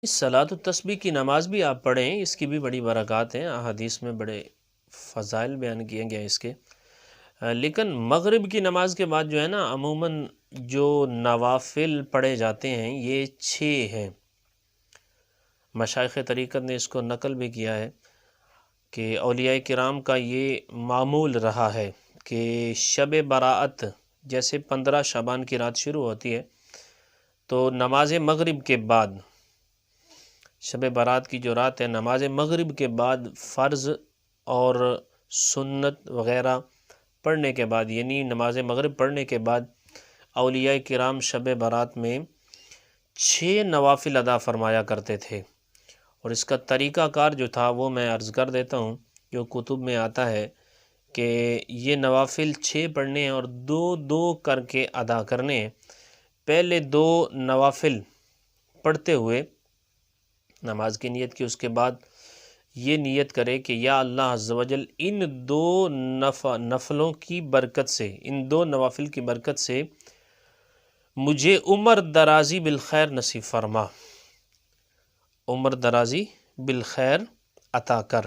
صلاۃ التسبیح کی نماز بھی آپ پڑھیں، اس کی بھی بڑی برکات ہیں، احادیث میں بڑے فضائل بیان کیے گئے اس کے۔ لیکن مغرب کی نماز کے بعد جو ہے نا عموماً جو نوافل پڑھے جاتے ہیں یہ 6 ہیں۔ مشائخ طریقت نے اس کو نقل بھی کیا ہے کہ اولیاء کرام کا یہ معمول رہا ہے کہ شب براءت جیسے 15 شعبان کی رات شروع ہوتی ہے تو نماز مغرب کے بعد، شب برات کی جو رات ہے، نماز مغرب کے بعد فرض اور سنت وغیرہ پڑھنے کے بعد، یعنی نماز مغرب پڑھنے کے بعد اولیاء کرام شب برات میں 6 نوافل ادا فرمایا کرتے تھے۔ اور اس کا طریقہ کار جو تھا وہ میں عرض کر دیتا ہوں، جو کتب میں آتا ہے کہ یہ نوافل 6 پڑھنے ہیں اور 2 کر کے ادا کرنے ہیں۔ پہلے 2 نوافل پڑھتے ہوئے نماز کی نیت کی، اس کے بعد یہ نیت کرے کہ یا اللہ عز و جل ان 2 نفلوں کی برکت سے، ان 2 نوافل کی برکت سے مجھے عمر درازی بالخیر نصیب فرما، عمر درازی بالخیر عطا کر۔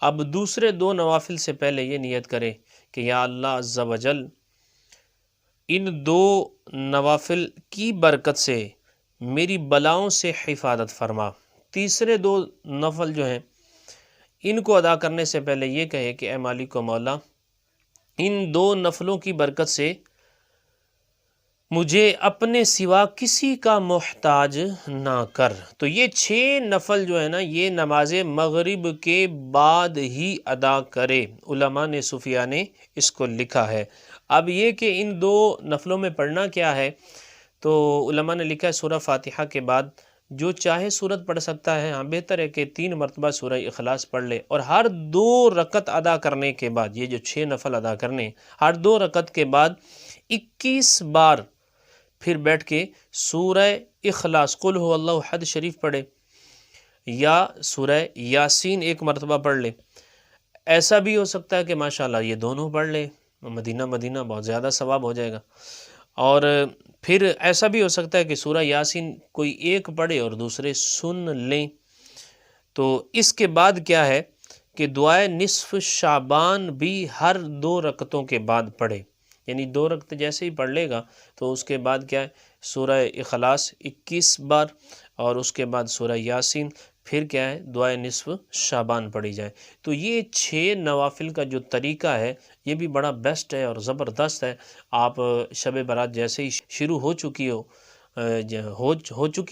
اب دوسرے 2 نوافل سے پہلے یہ نیت کرے کہ یا اللہ عز و جل ان 2 نوافل کی برکت سے میری بلاؤں سے حفاظت فرما۔ تیسرے 2 نفل جو ہیں ان کو ادا کرنے سے پہلے یہ کہے کہ اے مالک و مولا ان 2 نفلوں کی برکت سے مجھے اپنے سوا کسی کا محتاج نہ کر۔ تو یہ 6 نفل جو ہے نا یہ نماز مغرب کے بعد ہی ادا کرے، علماء نے، صوفیاء نے اس کو لکھا ہے۔ اب یہ کہ ان 2 نفلوں میں پڑھنا کیا ہے، تو علماء نے لکھا ہے سورہ فاتحہ کے بعد جو چاہے سورت پڑھ سکتا ہے۔ ہاں بہتر ہے کہ 3 مرتبہ سورہ اخلاص پڑھ لے، اور ہر 2 رکعت ادا کرنے کے بعد، یہ جو 6 نفل ادا کرنے، ہر 2 رکعت کے بعد 21 بار پھر بیٹھ کے سورہ اخلاص قل هو اللہ احد شریف پڑھے، یا سورہ یاسین 1 مرتبہ پڑھ لے۔ ایسا بھی ہو سکتا ہے کہ ماشاءاللہ یہ دونوں پڑھ لے، مدینہ بہت زیادہ ثواب ہو جائے گا۔ اور پھر ایسا بھی ہو سکتا ہے کہ سورہ یاسین کوئی 1 پڑھے اور دوسرے سن لیں۔ تو اس کے بعد کیا ہے کہ دعائے نصف شعبان بھی ہر 2 رکعتوں کے بعد پڑھے، یعنی 2 رکعت جیسے ہی پڑھ لے گا تو اس کے بعد کیا ہے سورہ اخلاص 21 بار، اور اس کے بعد سورہ یاسین، پھر کیا ہے دعائے نصف شعبان پڑھی جائے۔ تو یہ 6 نوافل کا جو طریقہ ہے یہ بھی بڑا بیسٹ ہے اور زبردست ہے۔ آپ شب برات جیسے ہی شروع ہو چکی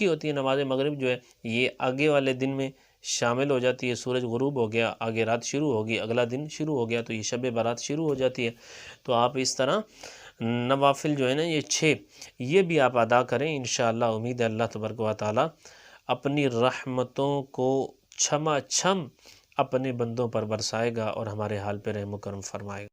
ہوتی ہے نماز مغرب جو ہے، یہ آگے والے دن میں شامل ہو جاتی ہے۔ سورج غروب ہو گیا، آگے رات شروع ہوگی، اگلا دن شروع ہو گیا تو یہ شب برات شروع ہو جاتی ہے۔ تو آپ اس طرح نوافل جو ہے نا یہ 6 یہ بھی آپ ادا کریں، انشاءاللہ امید ہے اللہ تبارک و تعالی اپنی رحمتوں کو چھما چھم اپنے بندوں پر برسائے گا اور ہمارے حال پہ رحم و کرم فرمائے گا۔